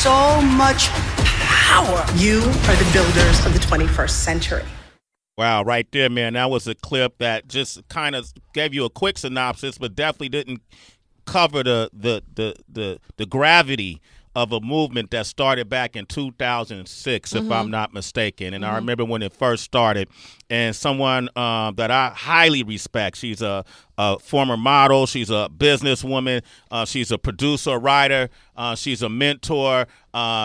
so much power. You are the builders of the 21st century. Wow, right there, man. That was a clip that just kind of gave you a quick synopsis, but definitely didn't cover the gravity of a movement that started back in 2006, if I'm not mistaken. And I remember when it first started, and someone that I highly respect, she's a former model, she's a businesswoman, she's a producer, writer, she's a mentor,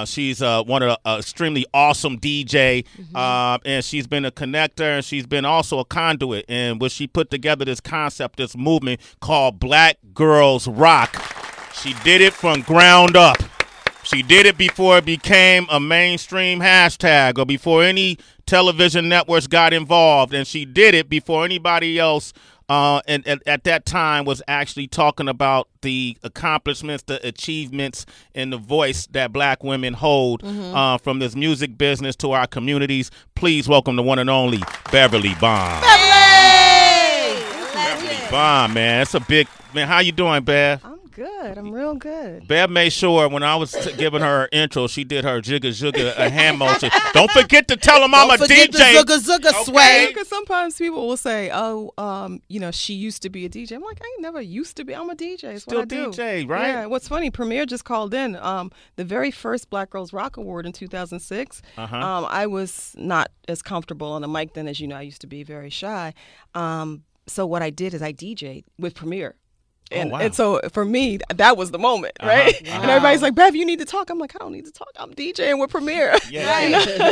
she's one of the extremely awesome DJ, and she's been a connector, and she's been also a conduit. And when she put together this concept, this movement called Black Girls Rock, she did it from ground up. She did it before it became a mainstream hashtag or before any television networks got involved. And she did it before anybody else and at that time was actually talking about the accomplishments, the achievements, and the voice that black women hold from this music business to our communities. Please welcome the one and only Beverly Bond. Beverly Bond, man. It's a big, man. How you doing, Bev? Good. I'm real good. Bev made sure when I was giving her intro, she did her jigga a hand motion. Don't forget to tell them I'm a DJ. The zugga Sway. Because sometimes people will say, "Oh, she used to be a DJ." I'm like, I ain't never used to be. I'm a DJ. It's Still what I do. DJ, right? Yeah. What's funny? Premier just called in the very first Black Girls Rock Award in 2006. I was not as comfortable on the mic then, as you know. I used to be very shy. So what I did is I DJ'd with Premier. And so for me, that was the moment, right? And everybody's like, Bev, you need to talk. I'm like, I don't need to talk. I'm DJing with Premier.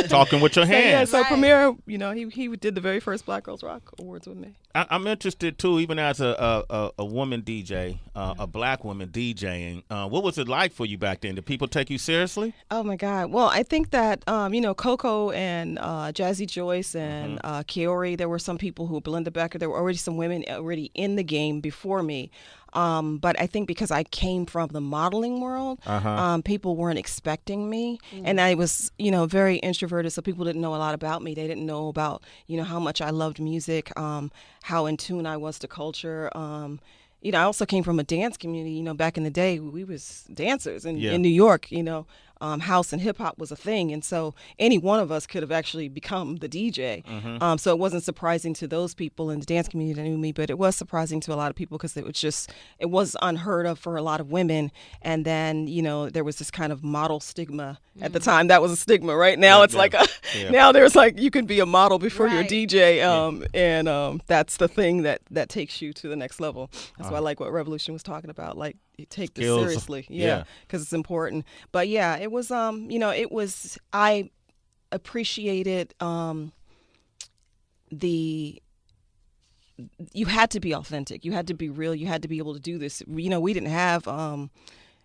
Talking with your hands. So Premier, he did the very first Black Girls Rock Awards with me. I'm interested, too, even as a woman DJ, a black woman DJing. What was it like for you back then? Did people take you seriously? Oh, my God. Well, I think that, Coco and Jazzy Joyce and Kiori, there were some people who, Belinda Becker, there were already some women already in the game before me. But I think because I came from the modeling world, people weren't expecting me. And I was, very introverted, so people didn't know a lot about me. They didn't know about, how much I loved music, how in tune I was to culture. I also came from a dance community. Back in the day, we was dancers in New York, house and hip hop was a thing. And so any one of us could have actually become the DJ. So it wasn't surprising to those people in the dance community that knew me, but it was surprising to a lot of people because it was unheard of for a lot of women. And then, there was this kind of model stigma at the time. That was a stigma, right? Now it's like, now there's like, you can be a model before you're a DJ. And that's the thing that takes you to the next level. That's why I like what Revolution was talking about. Like, you take this seriously. Because it's important. But yeah, it was, I appreciated you had to be authentic. You had to be real. You had to be able to do this. We didn't have,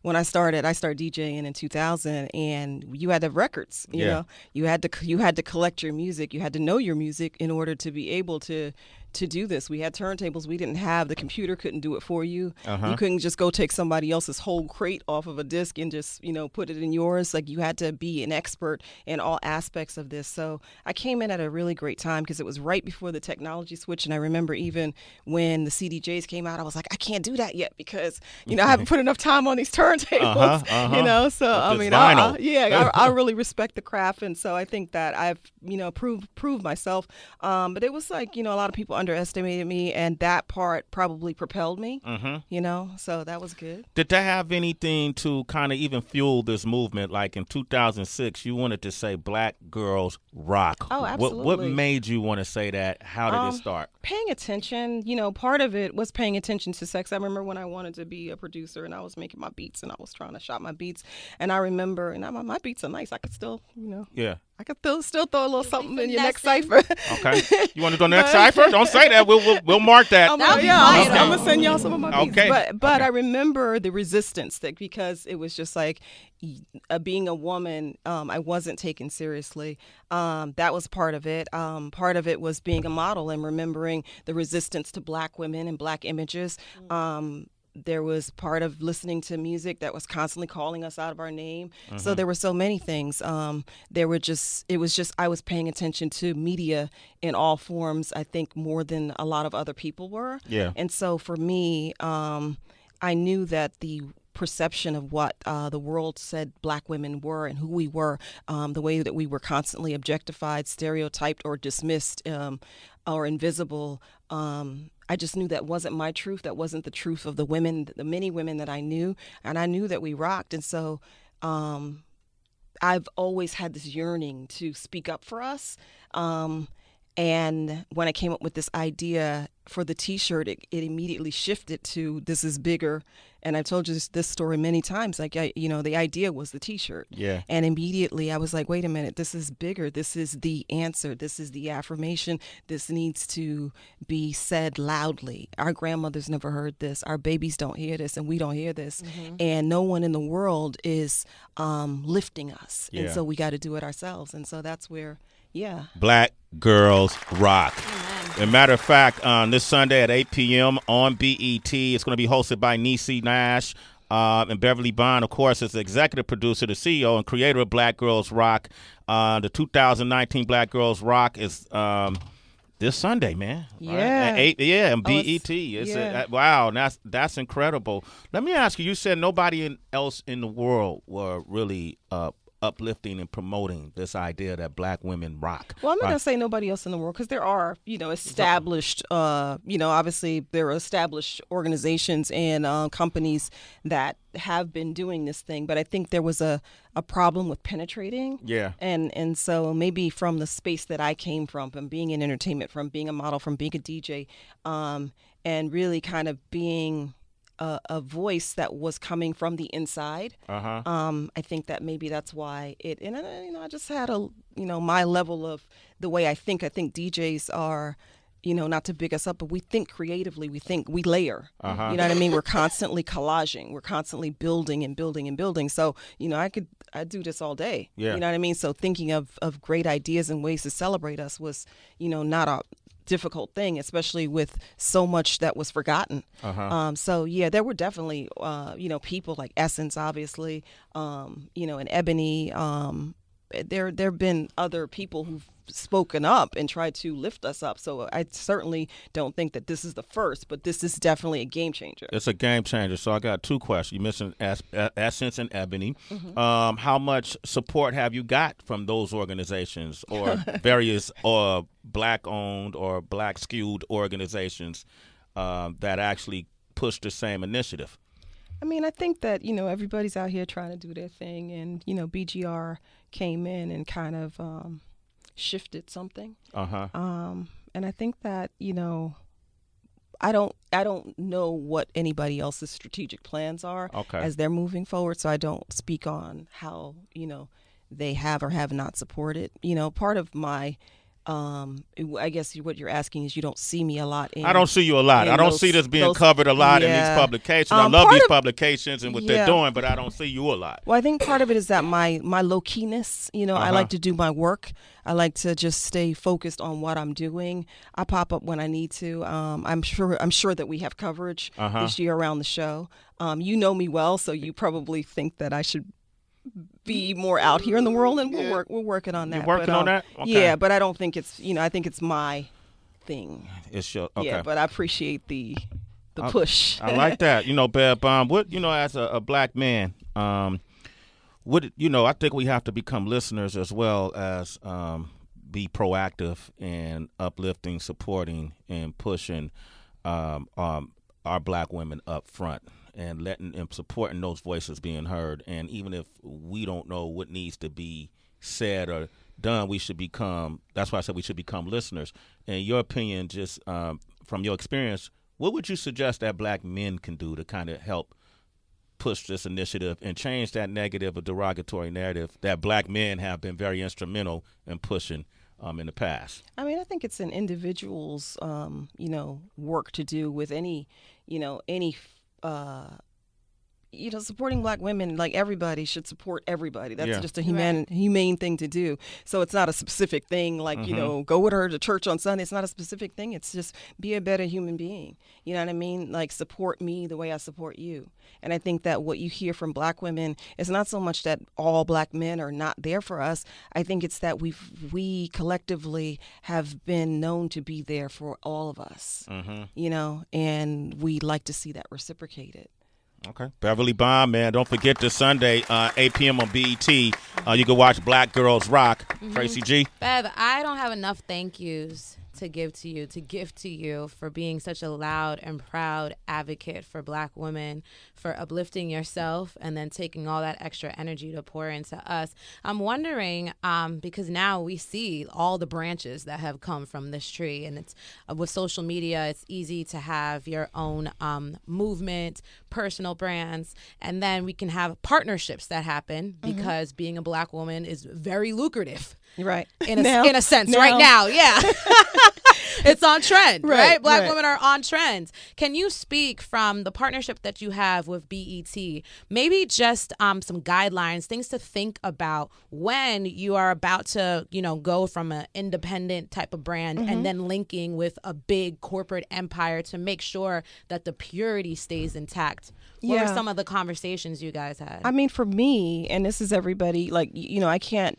when I started DJing in 2000, and you had to have records. You know, you had to collect your music. You had to know your music in order to be able to do this. We had turntables. We didn't have, the computer couldn't do it for you. You couldn't just go take somebody else's whole crate off of a disc and just, put it in yours. Like, you had to be an expert in all aspects of this. So I came in at a really great time because it was right before the technology switch. And I remember even when the CDJs came out, I was like, I can't do that yet because, I haven't put enough time on these turntables, So, I really respect the craft. And so I think that I've, proved myself. But it was like, a lot of people underestimated me, and that part probably propelled me, so that was good. Did that have anything to kind of even fuel this movement? Like in 2006, you wanted to say Black Girls Rock. Oh, absolutely. What made you want to say that? How did it start? Paying attention, part of it was paying attention to sex. I remember when I wanted to be a producer and I was making my beats and I was trying to shop my beats, and I remember, and my beats are nice. I could still, I could still throw a little something in your next cipher. Okay. You want to go to the next cipher? Don't say that. We'll mark that. I'm gonna send y'all some of my beats. Okay. But I remember the resistance because it was just like being a woman. I wasn't taken seriously. That was part of it. Part of it was being a model and remembering the resistance to black women and black images. There was part of listening to music that was constantly calling us out of our name. So there were so many things. I was paying attention to media in all forms, I think, more than a lot of other people were. Yeah. And so for me, I knew that the perception of what the world said Black women were and who we were, the way that we were constantly objectified, stereotyped, or dismissed, or invisible. I just knew that wasn't my truth. That wasn't the truth of the women, the many women that I knew. And I knew that we rocked. And so I've always had this yearning to speak up for us. And when I came up with this idea for the T-shirt, it immediately shifted to this is bigger. And I've told you this story many times. Like, the idea was the T-shirt. Yeah. And immediately I was like, wait a minute, this is bigger. This is the answer. This is the affirmation. This needs to be said loudly. Our grandmothers never heard this. Our babies don't hear this, and we don't hear this. And no one in the world is lifting us. Yeah. And so we got to do it ourselves. And so that's where, Black girls rock. As a matter of fact, this Sunday at 8 p.m. on BET, it's going to be hosted by Niecy Nash and Beverly Bond, of course, is the executive producer, the CEO, and creator of Black Girls Rock. The 2019 Black Girls Rock is this Sunday, man. Yeah. Right? At 8, and BET. Wow, that's incredible. Let me ask you, you said nobody else in the world were really uplifting and promoting this idea that Black women rock. Well, I'm not going to say nobody else in the world, because there are, established, obviously there are established organizations and companies that have been doing this thing. But I think there was a problem with penetrating. Yeah. And so maybe from the space that I came from being in entertainment, from being a model, from being a DJ, and really kind of being a voice that was coming from the inside. I think that maybe that's why it, and I just had my level of the way I think DJs are, not to big us up, but we think creatively, we layer, you know what I mean? We're constantly collaging, we're constantly building and building and building. So, I do this all day, yeah. You know what I mean? So thinking of great ideas and ways to celebrate us was, not a difficult thing, especially with so much that was forgotten. So there were definitely people like Essence, obviously, and Ebony. There have been other people who've spoken up and tried to lift us up. So I certainly don't think that this is the first, but this is definitely a game changer. It's a game changer. So I got two questions. You mentioned Essence and Ebony. How much support have you got from those organizations or various Black-owned or Black-skewed organizations that actually push the same initiative? I mean, I think that, everybody's out here trying to do their thing, and, BGR came in and kind of shifted something. And I think that, I don't know what anybody else's strategic plans are as they're moving forward, so I don't speak on how, they have or have not supported. Part of my I guess what you're asking is you don't see me a lot. I don't see you a lot. I don't see this being covered a lot in these publications. I love these publications and what they're doing, but I don't see you a lot. Well, I think part of it is that my low keyness. I like to do my work. I like to just stay focused on what I'm doing. I pop up when I need to. I'm sure that we have coverage this year around the show. You know me well, so you probably think that I should be more out here in the world, and we're working on that. You're working on that? Okay. Yeah, but I don't think it's, I think it's my thing. It's your, okay. Yeah, but I appreciate the push. I like that. Bev, what, as a Black man, I think we have to become listeners as well as be proactive in uplifting, supporting, and pushing our Black women up front, and letting and supporting those voices being heard. And even if we don't know what needs to be said or done, we should become, that's why I said we should become listeners. In your opinion, just from your experience, what would you suggest that Black men can do to kind of help push this initiative and change that negative or derogatory narrative that Black men have been very instrumental in pushing in the past? I mean, I think it's an individual's, work to do with any supporting Black women. Like, everybody should support everybody. That's just a humane thing to do. So it's not a specific thing like, go with her to church on Sunday. It's not a specific thing. It's just be a better human being. You know what I mean? Like, support me the way I support you. And I think that what you hear from Black women is not so much that all Black men are not there for us. I think it's that we collectively have been known to be there for all of us, and we like to see that reciprocated. Okay. Beverly Bond, man. Don't forget this Sunday, 8 p.m. on BET. You can watch Black Girls Rock. Tracy G. Bev, I don't have enough thank yous to give to you for being such a loud and proud advocate for Black women, for uplifting yourself and then taking all that extra energy to pour into us. I'm wondering, because now we see all the branches that have come from this tree, and it's with social media, it's easy to have your own movement, personal brands, and then we can have partnerships that happen because being a Black woman is very lucrative. Right. In a sense, right now, yeah. It's on trend, right? Black women are on trend. Can you speak from the partnership that you have with BET, maybe just some guidelines, things to think about when you are about to, go from an independent type of brand and then linking with a big corporate empire to make sure that the purity stays intact? What were some of the conversations you guys had? I mean, for me, and this is everybody, I can't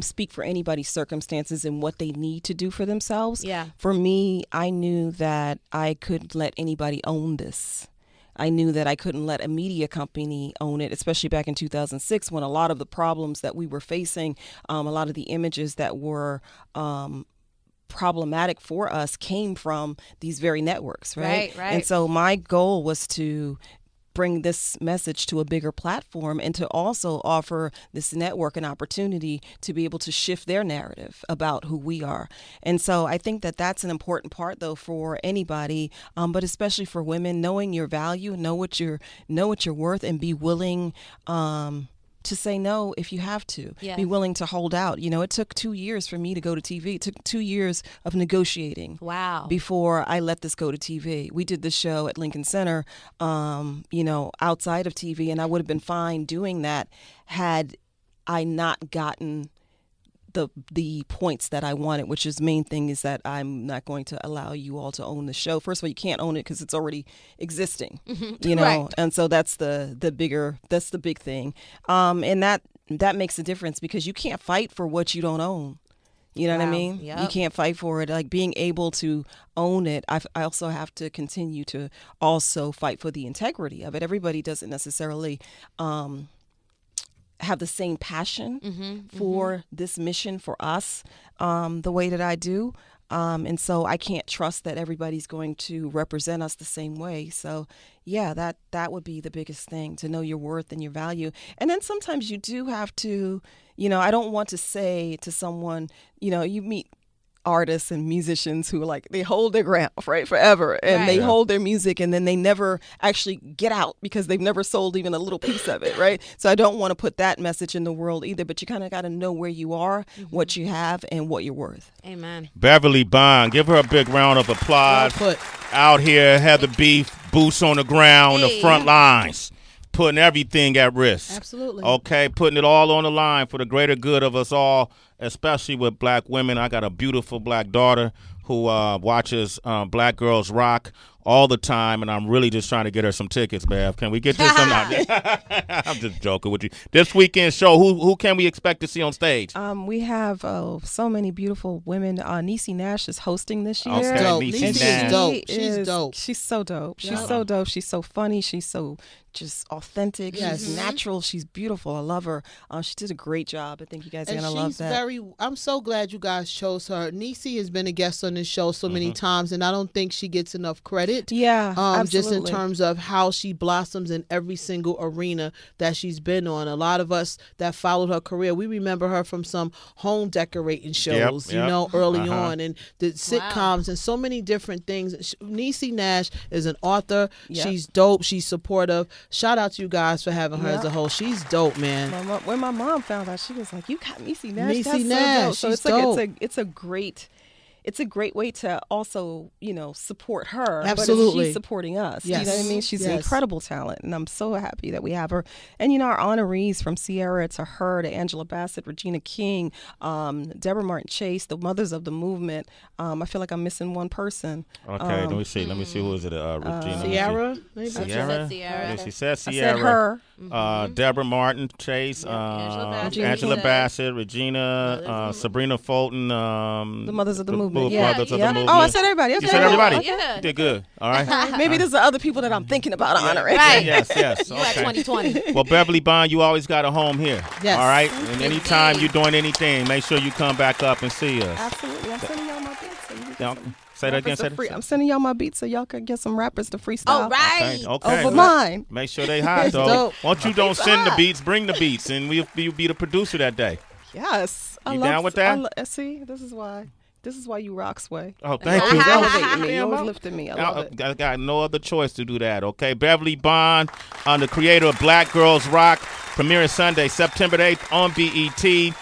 speak for anybody's circumstances and what they need to do for themselves. Yeah. For me, I knew that I couldn't let anybody own this. I knew that I couldn't let a media company own it, especially back in 2006 when a lot of the problems that we were facing, a lot of the images that were problematic for us came from these very networks, right? Right. And so my goal was to bring this message to a bigger platform and to also offer this network an opportunity to be able to shift their narrative about who we are. And so I think that that's an important part, though, for anybody, but especially for women, knowing your value, know what you're worth, and be willing to say no if you have to. Yeah. Be willing to hold out. It took 2 years for me to go to TV. It took 2 years of negotiating. Wow. Before I let this go to TV. We did the show at Lincoln Center, outside of TV, and I would have been fine doing that had I not gotten the points that I wanted, which is main thing is that I'm not going to allow you all to own the show. First of all, you can't own it because it's already existing, right. And so that's the big thing. And that makes a difference because you can't fight for what you don't own. You know what I mean? Yep. You can't fight for it. Like being able to own it, I also have to continue to also fight for the integrity of it. Everybody doesn't necessarily have the same passion for this mission for us the way that I do. And so I can't trust that everybody's going to represent us the same way. So, yeah, that would be the biggest thing, to know your worth and your value. And then sometimes you do have to, I don't want to say to someone, you meet artists and musicians who they hold their ground, right, forever, and they hold their music, and then they never actually get out because they've never sold even a little piece of it, right? So I don't want to put that message in the world either, but you kind of got to know where you are, what you have, and what you're worth. Amen. Beverly Bond, give her a big round of applause. Well put. Out here, Heather Beef, boots on the ground, the front lines, putting everything at risk. Absolutely. Okay, putting it all on the line for the greater good of us all, especially with Black women. I got a beautiful Black daughter who watches Black Girls Rock all the time, and I'm really just trying to get her some tickets, Bev. Can we get this? I'm just joking with you. This weekend show, who can we expect to see on stage? We have so many beautiful women. Niecy Nash is hosting this year. Okay, dope. Niecy Nash. She's dope. She's so dope. She's Yeah. so dope. She's so funny. She's so just authentic. Yes. She's natural. She's beautiful. I love her. She did a great job. I think you guys are going to love that. I'm so glad you guys chose her. Niecy has been a guest on this show so many times, and I don't think she gets enough credit. Yeah, absolutely. Just in terms of how she blossoms in every single arena that she's been on. A lot of us that followed her career, we remember her from some home decorating shows, early on, and the sitcoms and so many different things. Niecy Nash is an author. Yep. She's dope. She's supportive. Shout out to you guys for having her as a host. She's dope, man. When my mom found out, she was like, "You got Niecy Nash." Niecy Nash. So she's dope. It's a great way to also, support her. Absolutely. But she's supporting us. Yes. You know what I mean? She's an incredible talent, and I'm so happy that we have her. And, our honorees from Sierra to her to Angela Bassett, Regina King, Deborah Martin Chase, the mothers of the movement. I feel like I'm missing one person. Okay, let me see. Who is it? Regina. Sierra? Maybe? Sierra? Yeah, she said Sierra. I said her. Deborah Martin Chase, Angela Bassett, Regina, Sabrina Fulton. The mothers of the movement. movement. Brothers of the movement. Oh, I said everybody. Okay. You said everybody? Yeah. You did good. All right. Maybe there's the other people that I'm thinking about honoring. Right. Yes. You at 2020. Well, Beverly Bond, you always got a home here. Yes. All right? And anytime you're doing anything, make sure you come back up and see us. Absolutely. I'm sending y'all my beats. So you can Y'all- get some Say that again. rappers Say to that. I'm sending y'all my beats so y'all can get some rappers to freestyle. Oh, right. Okay. Over mine. Make sure they hot, though. dope. Once you don't send the beats, bring the beats, and we'll be the producer that day. Yes. You down with that? See, this is why you rock, Sway. Oh, thank You you. always That was- elevating me. You Damn, always bro. lifting me. I love it. I got no other choice to do that, okay? Beverly Bond, the creator of Black Girls Rock, premiering Sunday, September 8th on BET.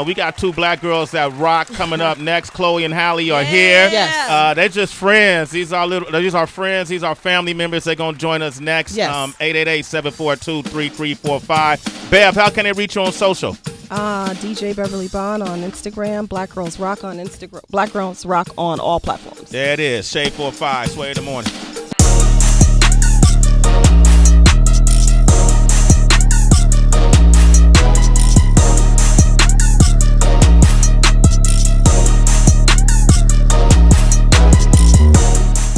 We got two black girls that rock coming up next. Chloe and Hallie are here. Yes. They're just friends. These are friends. These are family members. They're going to join us next. Yes. 888-742-3345. Bev, how can they reach you on social? DJ Beverly Bond on Instagram, Black Girls Rock on Instagram, Black Girls Rock on all platforms. There it is. Shade 45, Sway in the morning.